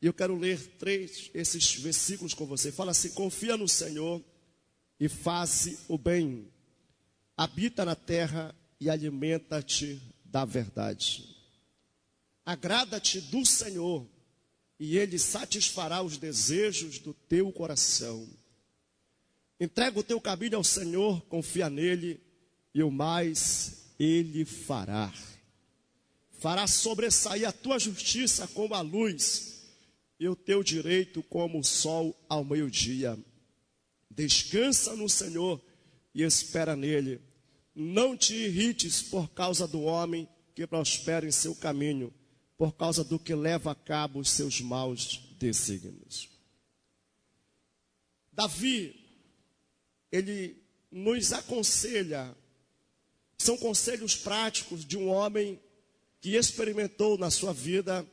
E eu quero ler esses versículos com você. Fala assim: confia no Senhor e faze o bem. Habita na terra e alimenta-te da verdade. Agrada-te do Senhor e Ele satisfará os desejos do teu coração. Entrega o teu caminho ao Senhor, confia nele e o mais Ele fará. Fará sobressair a tua justiça como a luz e o teu direito como o sol ao meio-dia. Descansa no Senhor e espera nele. Não te irrites por causa do homem que prospera em seu caminho, por causa do que leva a cabo os seus maus desígnios. Davi, ele nos aconselha, são conselhos práticos de um homem que experimentou na sua vida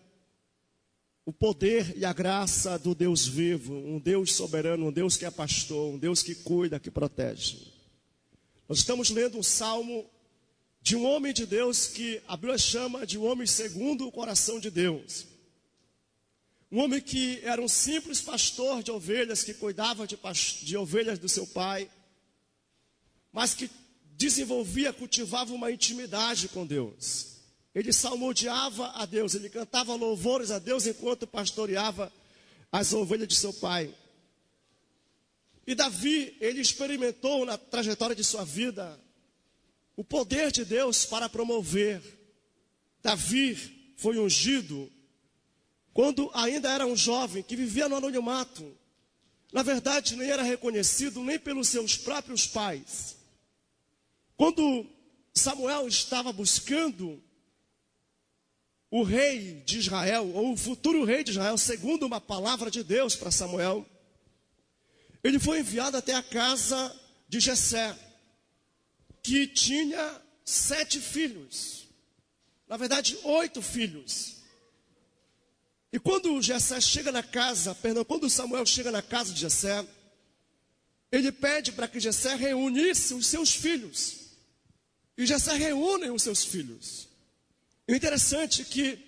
o poder e a graça do Deus vivo, um Deus soberano, um Deus que é pastor, um Deus que cuida, que protege. Nós estamos lendo um salmo de um homem de Deus que a Bíblia chama de um homem segundo o coração de Deus. Um homem que era um simples pastor de ovelhas, que cuidava de ovelhas do seu pai, mas que desenvolvia, cultivava uma intimidade com Deus. Ele salmodiava a Deus, ele cantava louvores a Deus enquanto pastoreava as ovelhas de seu pai. E Davi, ele experimentou na trajetória de sua vida o poder de Deus para promover. Davi foi ungido quando ainda era um jovem que vivia no anonimato. Na verdade, nem era reconhecido nem pelos seus próprios pais. Quando Samuel estava buscando o rei de Israel, ou o futuro rei de Israel, segundo uma palavra de Deus para Samuel, ele foi enviado até a casa de Jessé, que tinha 7 filhos. Na verdade, 8 filhos. E quando quando Samuel chega na casa de Jessé, ele pede para que Jessé reunisse os seus filhos. E Jessé reúne os seus filhos. E o interessante é que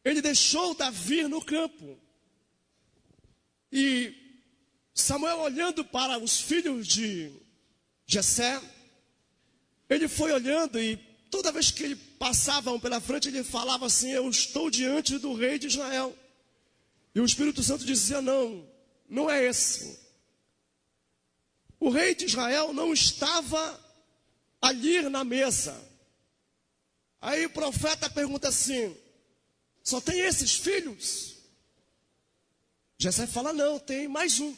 ele deixou Davi no campo. E Samuel, olhando para os filhos de Jessé, ele foi olhando e toda vez que ele passava pela frente, ele falava assim: eu estou diante do rei de Israel. E o Espírito Santo dizia: não é esse. O rei de Israel não estava ali na mesa. Aí o profeta pergunta assim: só tem esses filhos? Jessé fala: não, tem mais um.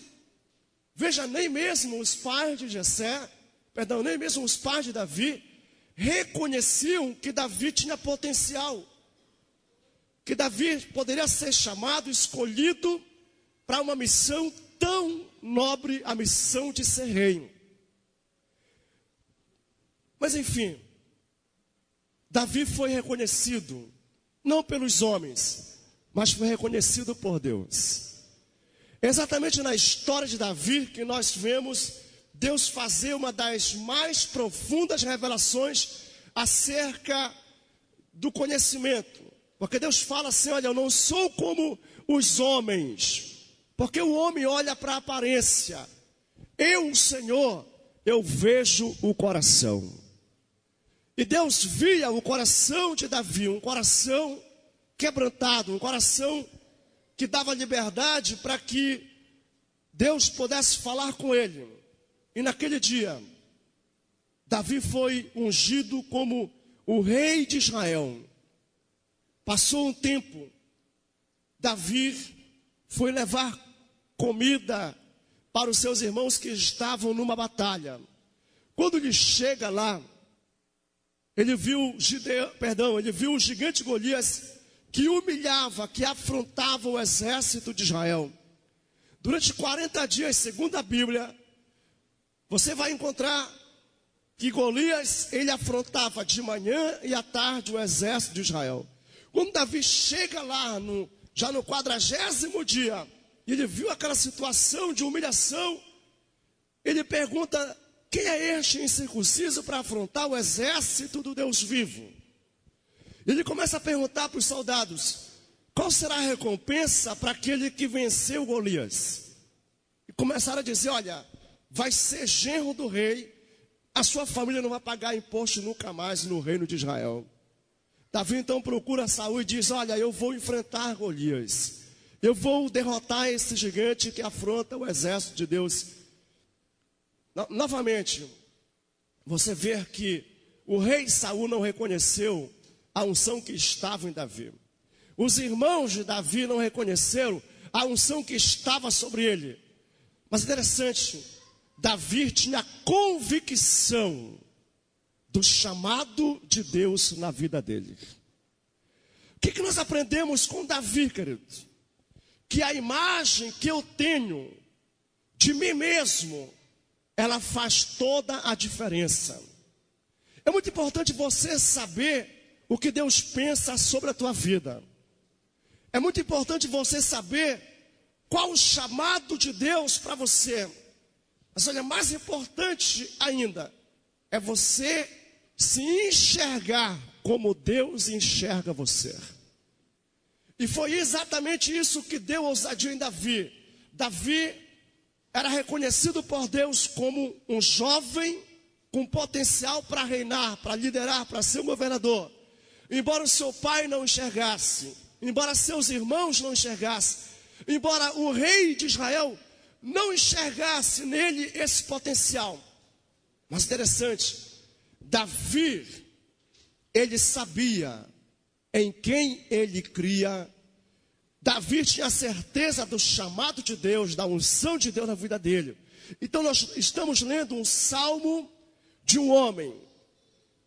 Veja, nem mesmo os pais de nem mesmo os pais de Davi reconheciam que Davi tinha potencial, que Davi poderia ser chamado, escolhido para uma missão tão nobre, a missão de ser rei. Mas enfim, Davi foi reconhecido, não pelos homens, mas foi reconhecido por Deus. Exatamente na história de Davi que nós vemos Deus fazer uma das mais profundas revelações acerca do conhecimento. Porque Deus fala assim: olha, eu não sou como os homens, porque o homem olha para a aparência. Eu, o Senhor, eu vejo o coração. E Deus via o coração de Davi, um coração quebrantado, um coração que dava liberdade para que Deus pudesse falar com ele. E naquele dia, Davi foi ungido como o rei de Israel. Passou um tempo, Davi foi levar comida para os seus irmãos que estavam numa batalha. Quando ele chega lá, ele viu o gigante Golias, que humilhava, que afrontava o exército de Israel. Durante 40 dias, segundo a Bíblia, você vai encontrar que Golias, ele afrontava de manhã e à tarde o exército de Israel. Quando Davi chega lá, já no 40º dia, e ele viu aquela situação de humilhação, ele pergunta: quem é este incircunciso para afrontar o exército do Deus vivo? Ele começa a perguntar para os soldados: qual será a recompensa para aquele que venceu Golias? E começaram a dizer, olha, vai ser genro do rei, a sua família não vai pagar imposto nunca mais no reino de Israel. Davi então procura Saul e diz, olha, eu vou enfrentar Golias. Eu vou derrotar esse gigante que afronta o exército de Deus. Novamente, você vê que o rei Saul não reconheceu a unção que estava em Davi. Os irmãos de Davi não reconheceram a unção que estava sobre ele. Mas interessante, Davi tinha convicção do chamado de Deus na vida dele. O que nós aprendemos com Davi, queridos? Que a imagem que eu tenho de mim mesmo, ela faz toda a diferença. É muito importante você saber o que Deus pensa sobre a tua vida. É muito importante você saber qual o chamado de Deus para você. Mas olha, mais importante ainda, é você se enxergar como Deus enxerga você. E foi exatamente isso que deu ousadia em Davi. Davi era reconhecido por Deus como um jovem com potencial para reinar, para liderar, para ser um governador. Embora o seu pai não enxergasse, embora seus irmãos não enxergassem, embora o rei de Israel não enxergasse nele esse potencial. Mas interessante, Davi, ele sabia em quem ele cria. Davi tinha certeza do chamado de Deus, da unção de Deus na vida dele. Então nós estamos lendo um salmo de um homem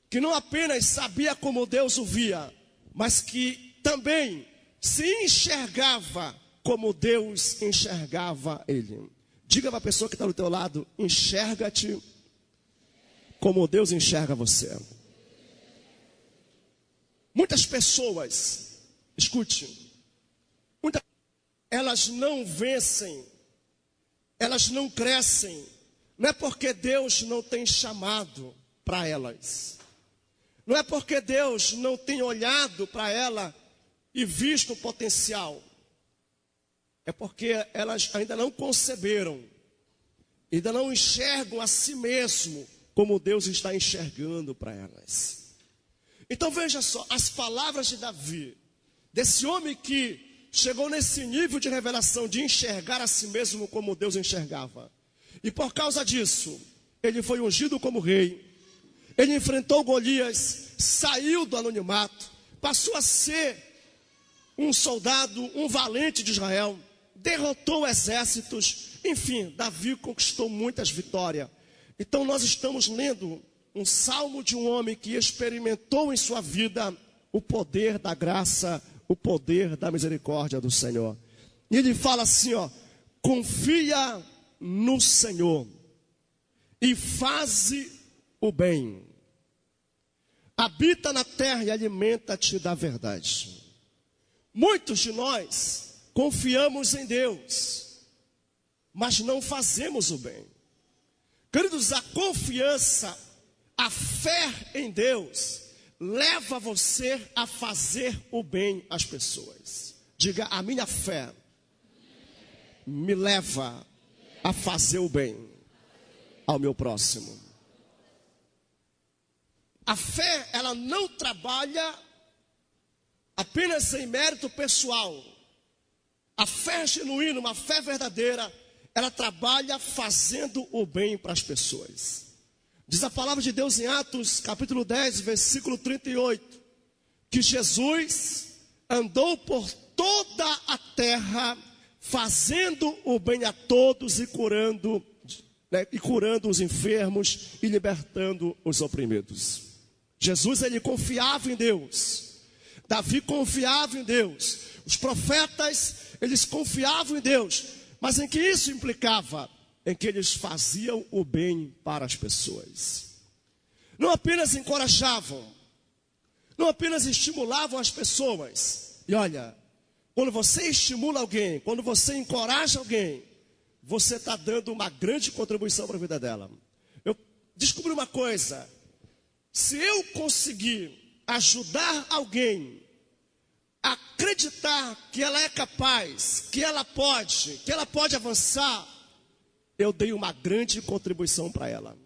que não apenas sabia como Deus o via, mas que também se enxergava como Deus enxergava ele. Diga para a pessoa que está do teu lado, enxerga-te como Deus enxerga você. Muitas pessoas, escute, elas não vencem, elas não crescem, não é porque Deus não tem chamado para elas, não é porque Deus não tem olhado para ela e visto o potencial, é porque elas ainda não conceberam, ainda não enxergam a si mesmo como Deus está enxergando para elas. Então veja só, as palavras de Davi, desse homem que chegou nesse nível de revelação, de enxergar a si mesmo como Deus enxergava. E por causa disso, ele foi ungido como rei, ele enfrentou Golias, saiu do anonimato, passou a ser um soldado, um valente de Israel, derrotou exércitos, enfim, Davi conquistou muitas vitórias. Então nós estamos lendo um salmo de um homem que experimentou em sua vida o poder da graça, o poder da misericórdia do Senhor. E ele fala assim, ó, confia no Senhor e faze o bem. Habita na terra e alimenta-te da verdade. Muitos de nós confiamos em Deus, mas não fazemos o bem. Queridos, a confiança, a fé em Deus leva você a fazer o bem às pessoas. Diga, a minha fé me leva a fazer o bem ao meu próximo. A fé, ela não trabalha apenas em mérito pessoal. A fé genuína, uma fé verdadeira, ela trabalha fazendo o bem para as pessoas. Diz a palavra de Deus em Atos, capítulo 10, versículo 38, que Jesus andou por toda a terra, fazendo o bem a todos e curando os enfermos e libertando os oprimidos. Jesus, ele confiava em Deus. Davi confiava em Deus. Os profetas, eles confiavam em Deus. Mas em que isso implicava? Em que eles faziam o bem para as pessoas. Não apenas encorajavam, não apenas estimulavam as pessoas. E olha, quando você estimula alguém, quando você encoraja alguém, você está dando uma grande contribuição para a vida dela. Eu descobri uma coisa: se eu conseguir ajudar alguém acreditar que ela é capaz, que ela pode avançar, eu dei uma grande contribuição para ela.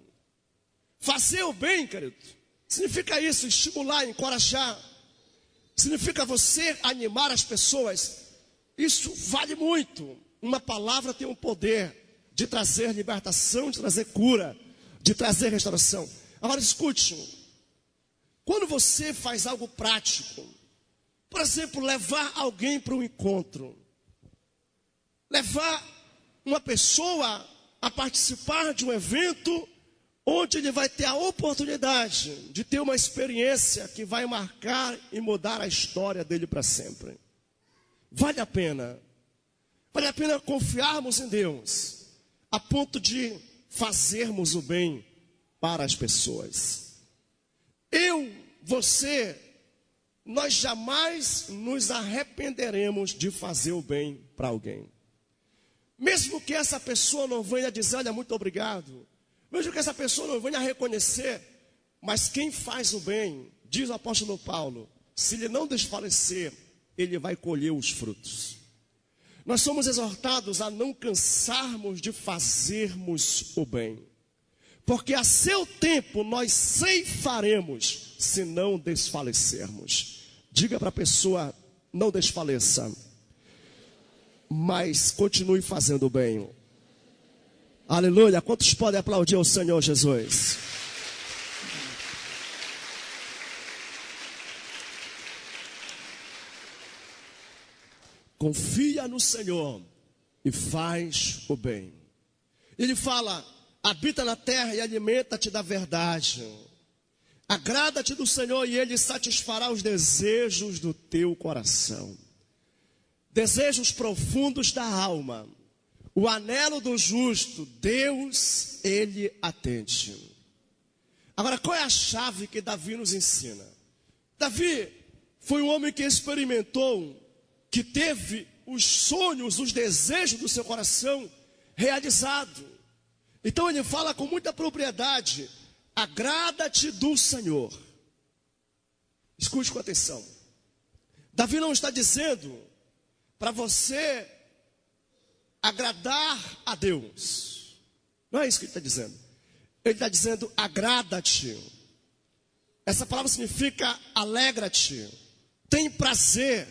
Fazer o bem, querido, significa isso, estimular, encorajar. Significa você animar as pessoas. Isso vale muito. Uma palavra tem o poder de trazer libertação, de trazer cura, de trazer restauração. Agora escute, quando você faz algo prático, por exemplo, levar alguém para um encontro, levar uma pessoa a participar de um evento onde ele vai ter a oportunidade de ter uma experiência que vai marcar e mudar a história dele para sempre. Vale a pena confiarmos em Deus, a ponto de fazermos o bem para as pessoas. Você, nós jamais nos arrependeremos de fazer o bem para alguém. Mesmo que essa pessoa não venha dizer, olha, muito obrigado. Mesmo que essa pessoa não venha reconhecer, mas quem faz o bem, diz o apóstolo Paulo, se ele não desfalecer, ele vai colher os frutos. Nós somos exortados a não cansarmos de fazermos o bem, porque a seu tempo nós ceifaremos, se não desfalecermos. Diga para a pessoa, não desfaleça, mas continue fazendo o bem. Aleluia, quantos podem aplaudir ao Senhor Jesus? Confia no Senhor e faz o bem. Ele fala, habita na terra e alimenta-te da verdade. Agrada-te do Senhor e Ele satisfará os desejos do teu coração. Desejos profundos da alma. O anelo do justo, Deus, Ele atende. Agora, qual é a chave que Davi nos ensina? Davi foi um homem que experimentou, que teve os sonhos, os desejos do seu coração realizados. Então ele fala com muita propriedade, agrada-te do Senhor. Escute com atenção. Davi não está dizendo para você agradar a Deus. Não é isso que ele está dizendo. Ele está dizendo, agrada-te. Essa palavra significa alegra-te, tem prazer,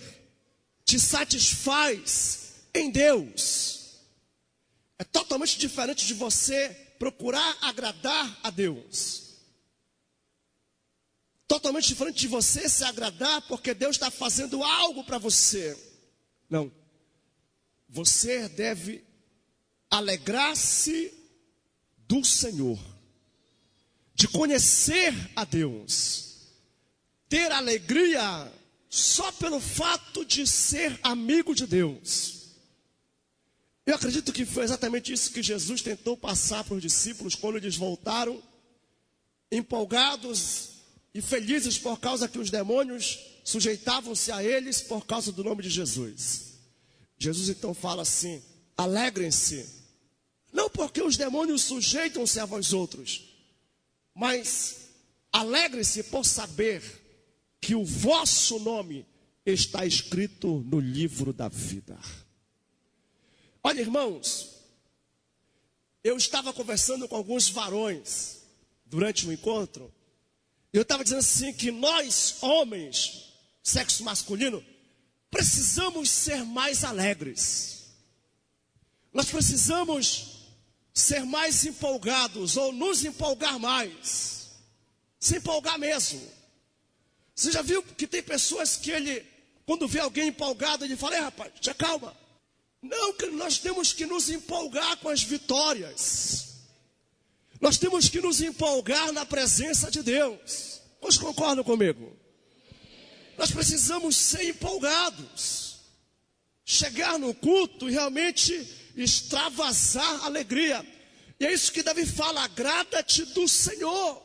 te satisfaz em Deus. É totalmente diferente de você procurar agradar a Deus. Totalmente diferente de você se agradar porque Deus está fazendo algo para você. Não. Você deve alegrar-se do Senhor, de conhecer a Deus, ter alegria só pelo fato de ser amigo de Deus. Eu acredito que foi exatamente isso que Jesus tentou passar para os discípulos quando eles voltaram, empolgados e felizes por causa que os demônios sujeitavam-se a eles por causa do nome de Jesus. Jesus então fala assim, alegrem-se, não porque os demônios sujeitam-se a vós outros, mas alegrem-se por saber que o vosso nome está escrito no livro da vida. Olha, irmãos, eu estava conversando com alguns varões durante o encontro, e eu estava dizendo assim que nós, homens, sexo masculino, precisamos ser mais alegres. Nós precisamos ser mais empolgados, ou nos empolgar mais. Se empolgar mesmo. Você já viu que tem pessoas que quando vê alguém empolgado, ele fala, rapaz, te acalma. Não, que nós temos que nos empolgar com as vitórias. Nós temos que nos empolgar na presença de Deus. Vocês concordam comigo? Nós precisamos ser empolgados. Chegar no culto e realmente extravasar alegria. E é isso que Davi fala, agrada-te do Senhor.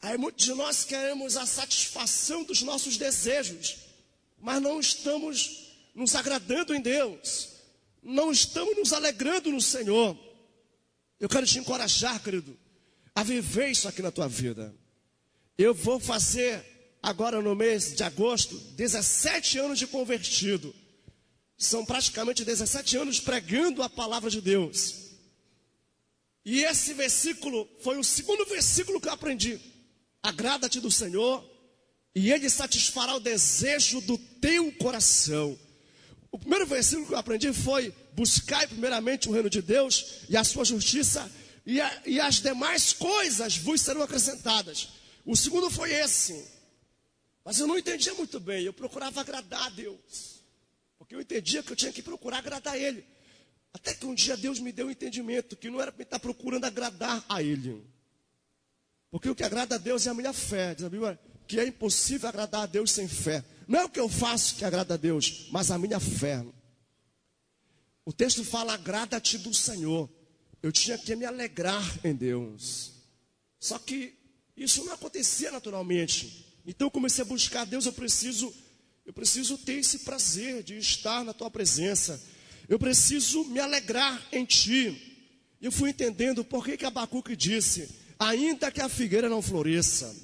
Aí muitos de nós queremos a satisfação dos nossos desejos, mas não estamos nos agradando em Deus. Não estamos nos alegrando no Senhor. Eu quero te encorajar, querido, a viver isso aqui na tua vida. Eu vou fazer agora no mês de agosto, 17 anos de convertido. São praticamente 17 anos pregando a palavra de Deus. E esse versículo foi o segundo versículo que eu aprendi. Agrada-te do Senhor, e Ele satisfará o desejo do teu coração. O primeiro versículo que eu aprendi foi: buscai primeiramente o reino de Deus e a sua justiça, e as demais coisas vos serão acrescentadas. O segundo foi esse. Mas eu não entendia muito bem, eu procurava agradar a Deus. Porque eu entendia que eu tinha que procurar agradar a Ele. Até que um dia Deus me deu um entendimento que não era para estar procurando agradar a Ele. Porque o que agrada a Deus é a minha fé. Diz a Bíblia que é impossível agradar a Deus sem fé. Não é o que eu faço que agrada a Deus, mas a minha fé. O texto fala: agrada-te do Senhor. Eu tinha que me alegrar em Deus. Só que isso não acontecia naturalmente. Então eu comecei a buscar a Deus. Eu preciso ter esse prazer de estar na tua presença. Eu preciso me alegrar em ti. Eu fui entendendo por que Abacuque disse: ainda que a figueira não floresça,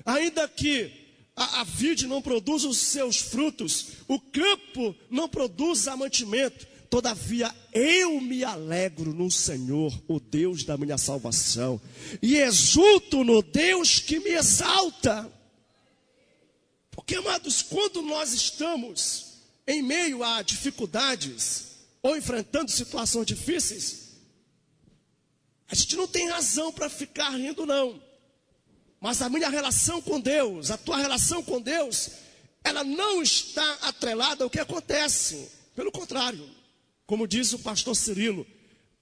ainda que a vide não produza os seus frutos, o campo não produza mantimento, todavia eu me alegro no Senhor, o Deus da minha salvação, e exulto no Deus que me exalta. Porque, amados, quando nós estamos em meio a dificuldades ou enfrentando situações difíceis, a gente não tem razão para ficar rindo, não. Mas a minha relação com Deus, a tua relação com Deus, ela não está atrelada ao que acontece. Pelo contrário, como diz o pastor Cirilo,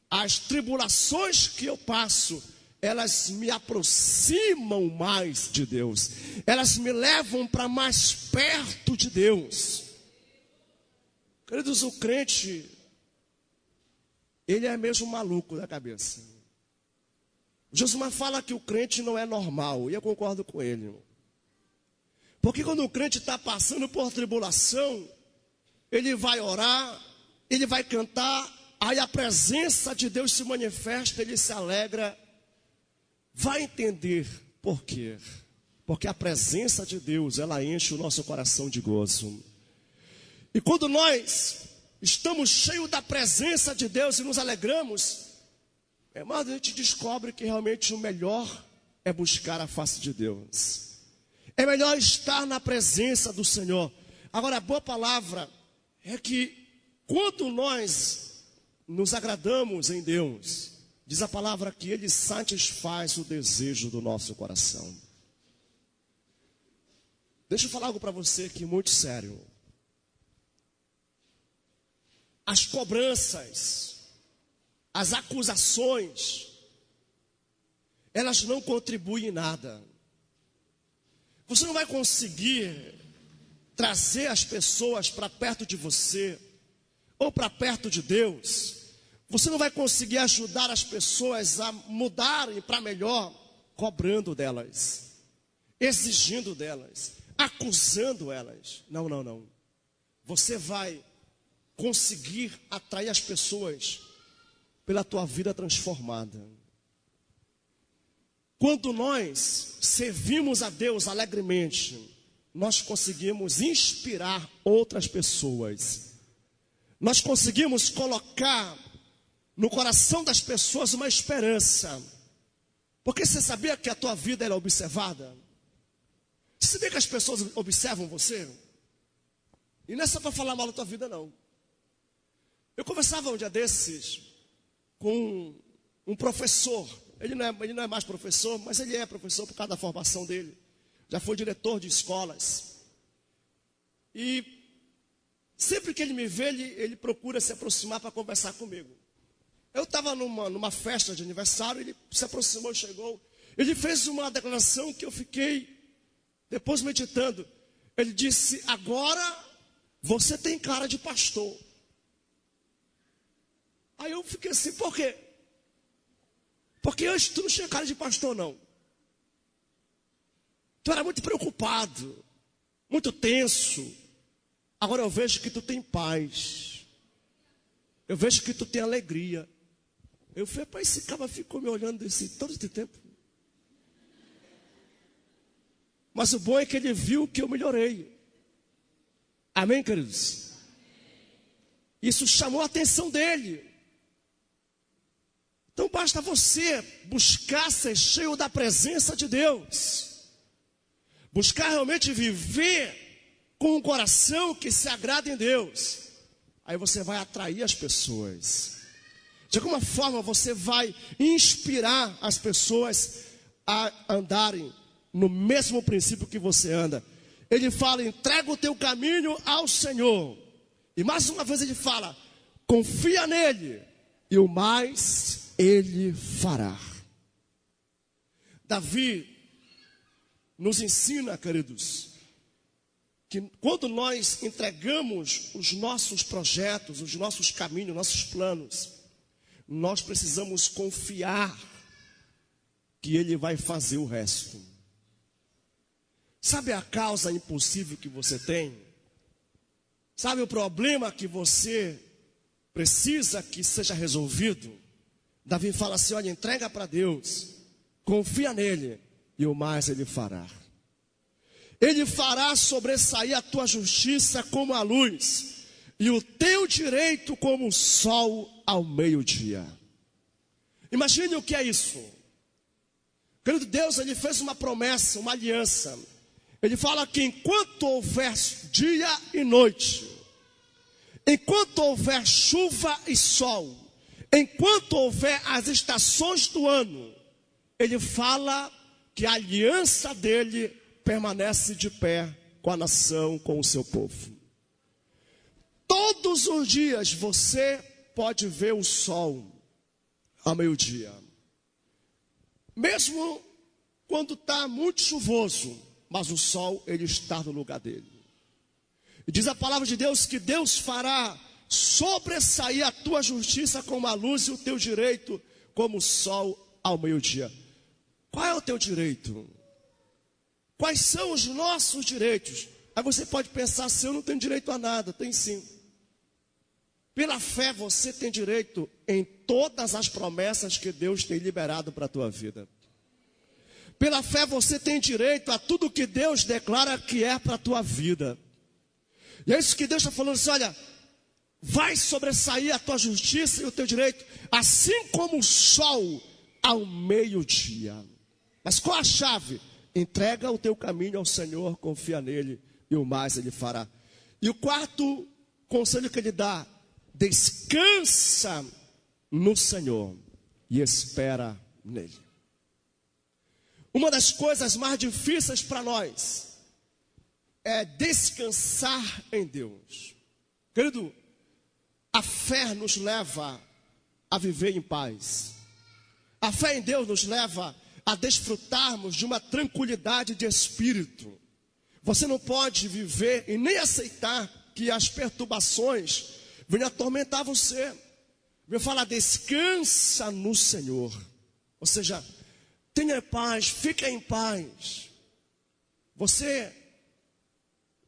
as tribulações que eu passo, elas me aproximam mais de Deus. Elas me levam para mais perto de Deus. Queridos, o crente, ele é mesmo maluco da cabeça. Josumar fala que o crente não é normal, e eu concordo com ele. Porque quando o crente está passando por tribulação, ele vai orar, ele vai cantar, aí a presença de Deus se manifesta, ele se alegra. Vai entender por quê? Porque a presença de Deus, ela enche o nosso coração de gozo. E quando nós estamos cheios da presença de Deus e nos alegramos, mas a gente descobre que realmente o melhor é buscar a face de Deus. É melhor estar na presença do Senhor. Agora, a boa palavra é que quando nós nos agradamos em Deus, diz a palavra que Ele satisfaz o desejo do nosso coração. Deixa eu falar algo para você aqui muito sério. As cobranças, as acusações, elas não contribuem em nada. Você não vai conseguir trazer as pessoas para perto de você, ou para perto de Deus. Você não vai conseguir ajudar as pessoas a mudarem para melhor, cobrando delas, exigindo delas, acusando elas. Não, não, não. Você vai conseguir atrair as pessoas pela tua vida transformada. Quando nós servimos a Deus alegremente, nós conseguimos inspirar outras pessoas. Nós conseguimos colocar no coração das pessoas uma esperança. Porque você sabia que a tua vida era observada? Você sabia que as pessoas observam você? E não é só para falar mal da tua vida, não. Eu conversava um dia desses com um professor. Ele não é mais professor, mas ele é professor por causa da formação dele. Já foi diretor de escolas. E sempre que ele me vê, ele procura se aproximar para conversar comigo. Eu estava numa festa de aniversário, ele se aproximou, chegou. Ele fez uma declaração que eu fiquei depois meditando. Ele disse: agora você tem cara de pastor. Aí eu fiquei assim, por quê? Porque antes tu não tinha cara de pastor, não. Tu era muito preocupado, muito tenso. Agora eu vejo que tu tem paz. Eu vejo que tu tem alegria. Eu falei, pai, esse cara ficou me olhando todo esse tempo. Mas o bom é que ele viu que eu melhorei. Amém, queridos? Isso chamou a atenção dele. Então basta você buscar ser cheio da presença de Deus. Buscar realmente viver com um coração que se agrada em Deus. Aí você vai atrair as pessoas. De alguma forma você vai inspirar as pessoas a andarem no mesmo princípio que você anda. Ele fala, entrega o teu caminho ao Senhor. E mais uma vez ele fala, confia nele e o mais ele fará. Davi nos ensina, queridos, que quando nós entregamos os nossos projetos, os nossos caminhos, nossos planos, nós precisamos confiar que ele vai fazer o resto. Sabe a causa impossível que você tem? Sabe o problema que você precisa que seja resolvido? Davi fala assim, olha, entrega para Deus, confia nele e o mais ele fará. Ele fará sobressair a tua justiça como a luz e o teu direito como o sol ao meio-dia. Imagine o que é isso. Querido Deus, ele fez uma promessa, uma aliança. Ele fala que enquanto houver dia e noite, enquanto houver chuva e sol, enquanto houver as estações do ano, ele fala que a aliança dele permanece de pé com a nação, com o seu povo. Todos os dias você pode ver o sol ao meio-dia. Mesmo quando está muito chuvoso, mas o sol, ele está no lugar dele. E diz a palavra de Deus que Deus fará sobressair a tua justiça como a luz e o teu direito como o sol ao meio-dia. Qual é o teu direito? Quais são os nossos direitos? Aí você pode pensar, se eu não tenho direito a nada, tem sim. Pela fé você tem direito em todas as promessas que Deus tem liberado para a tua vida. Pela fé você tem direito a tudo que Deus declara que é para a tua vida. E é isso que Deus está falando assim, olha, vai sobressair a tua justiça e o teu direito, assim como o sol ao meio-dia. Mas qual a chave? Entrega o teu caminho ao Senhor, confia nele e o mais ele fará. E o quarto conselho que ele dá, descansa no Senhor e espera nele. Uma das coisas mais difíceis para nós é descansar em Deus. Querido, a fé nos leva a viver em paz. A fé em Deus nos leva a desfrutarmos de uma tranquilidade de espírito. Você não pode viver e nem aceitar que as perturbações venham atormentar você. Eu falo, descansa no Senhor. Ou seja, tenha paz, fica em paz. Você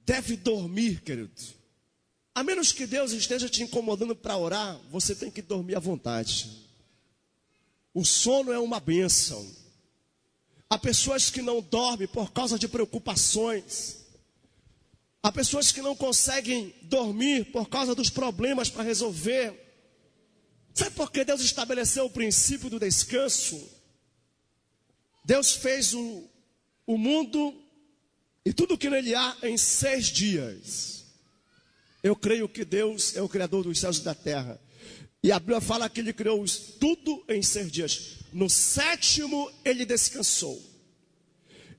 deve dormir, querido. A menos que Deus esteja te incomodando para orar, você tem que dormir à vontade. O sono é uma bênção. Há pessoas que não dormem por causa de preocupações. Há pessoas que não conseguem dormir por causa dos problemas para resolver. Sabe por que Deus estabeleceu o princípio do descanso? Deus fez o mundo e tudo que nele há em 6 dias. Eu creio que Deus é o Criador dos céus e da terra. E a Bíblia fala que ele criou tudo em 6 dias. No 7º ele descansou.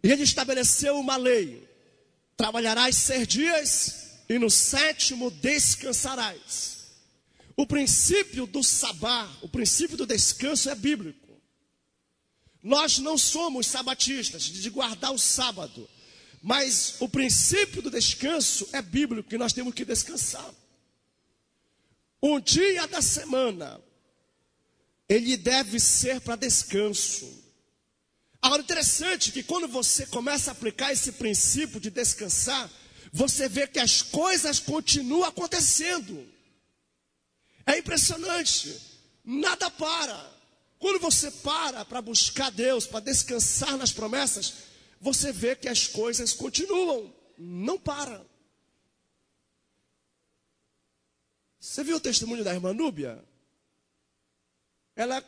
E ele estabeleceu uma lei. Trabalharás 6 dias e no 7º descansarás. O princípio do sabá, o princípio do descanso é bíblico. Nós não somos sabatistas de guardar o sábado. Mas o princípio do descanso é bíblico, que nós temos que descansar. Um dia da semana, ele deve ser para descanso. Agora, interessante que quando você começa a aplicar esse princípio de descansar, você vê que as coisas continuam acontecendo. É impressionante, nada para. Quando você para buscar Deus, para descansar nas promessas, você vê que as coisas continuam, não para. Você viu o testemunho da irmã Núbia? Ela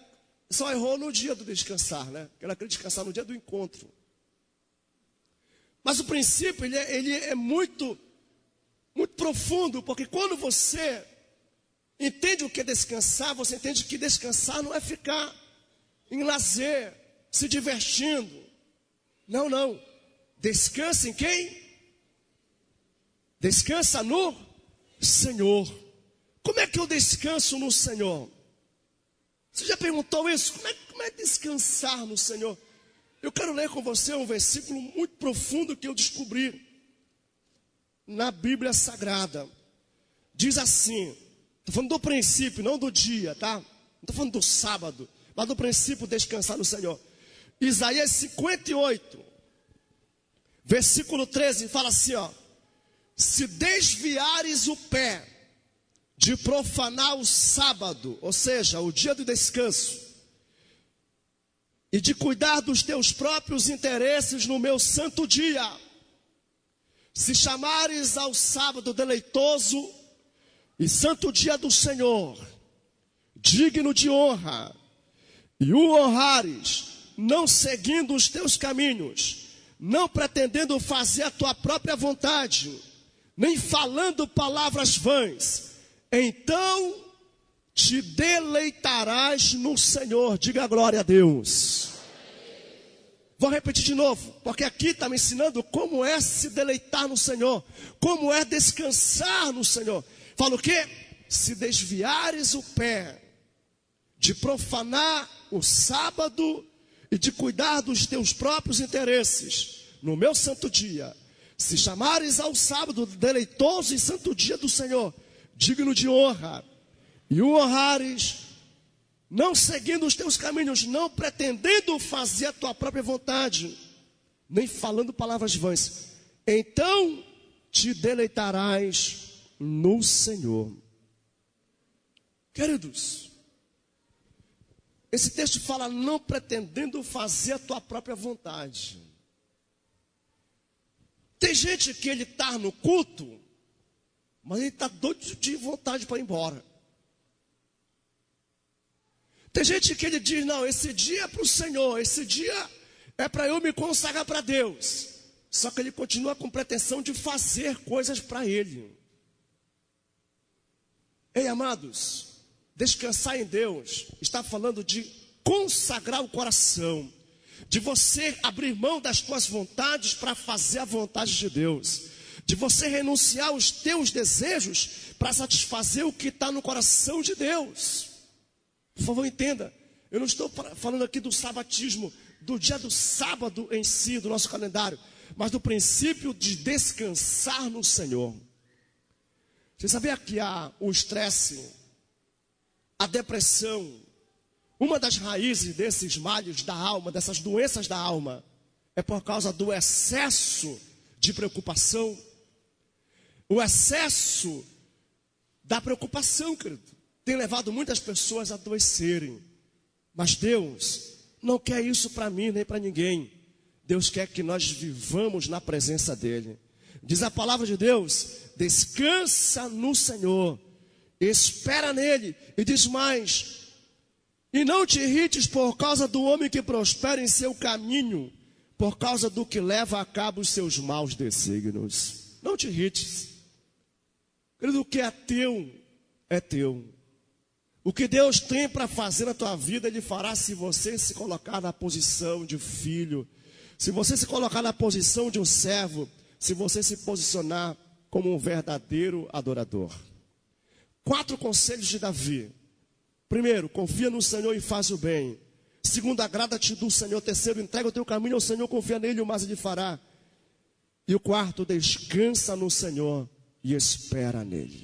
só errou no dia do descansar, né? Ela queria descansar no dia do encontro. Mas o princípio, ele é muito profundo, porque quando você entende o que é descansar, você entende que descansar não é ficar em lazer, se divertindo. Não. Descansa em quem? Descansa no Senhor. Como é que eu descanso no Senhor? Você já perguntou isso? Como é descansar no Senhor? Eu quero ler com você um versículo muito profundo que eu descobri na Bíblia Sagrada. Diz assim, estou falando do princípio, não do dia, tá? Não estou falando do sábado, mas do princípio descansar no Senhor. Isaías 58, versículo 13, fala assim, ó. Se desviares o pé de profanar o sábado, ou seja, o dia do descanso, e de cuidar dos teus próprios interesses no meu santo dia, se chamares ao sábado deleitoso e santo dia do Senhor, digno de honra, e o honrares, não seguindo os teus caminhos, não pretendendo fazer a tua própria vontade, nem falando palavras vãs, então te deleitarás no Senhor. Diga glória a Deus. Vou repetir de novo, porque aqui está me ensinando como é se deleitar no Senhor, como é descansar no Senhor. Fala o quê? Se desviares o pé de profanar o sábado e de cuidar dos teus próprios interesses no meu santo dia, se chamares ao sábado deleitoso e santo dia do Senhor, digno de honra, e o honrares, não seguindo os teus caminhos, não pretendendo fazer a tua própria vontade, nem falando palavras vãs, então te deleitarás no Senhor. Queridos, esse texto fala não pretendendo fazer a tua própria vontade. Tem gente que ele está no culto, mas ele está doido de vontade para ir embora. Tem gente que ele diz, não, esse dia é para o Senhor, esse dia é para eu me consagrar para Deus. Só que ele continua com pretensão de fazer coisas para ele. Ei, amados, descansar em Deus está falando de consagrar o coração, de você abrir mão das tuas vontades para fazer a vontade de Deus, de você renunciar aos teus desejos para satisfazer o que está no coração de Deus. Por favor, entenda, eu não estou falando aqui do sabatismo, do dia do sábado em si, do nosso calendário, mas do princípio de descansar no Senhor. Você sabia que o estresse, a depressão, uma das raízes desses males da alma, dessas doenças da alma, é por causa do excesso de preocupação, o excesso da preocupação, querido, tem levado muitas pessoas a adoecerem. Mas Deus não quer isso para mim nem para ninguém. Deus quer que nós vivamos na presença dEle. Diz a palavra de Deus, descansa no Senhor, espera nele. E diz mais, e não te irrites por causa do homem que prospera em seu caminho, por causa do que leva a cabo os seus maus desígnios. Não te irrites. Querido, o que é teu, é teu. O que Deus tem para fazer na tua vida, Ele fará se você se colocar na posição de filho, se você se colocar na posição de um servo, se você se posicionar como um verdadeiro adorador. 4 conselhos de Davi. Primeiro, confia no Senhor e faz o bem. Segundo, agrada-te do Senhor. Terceiro, entrega o teu caminho ao Senhor, confia nele, o mais Ele fará. E o quarto, descansa no Senhor e espera nele.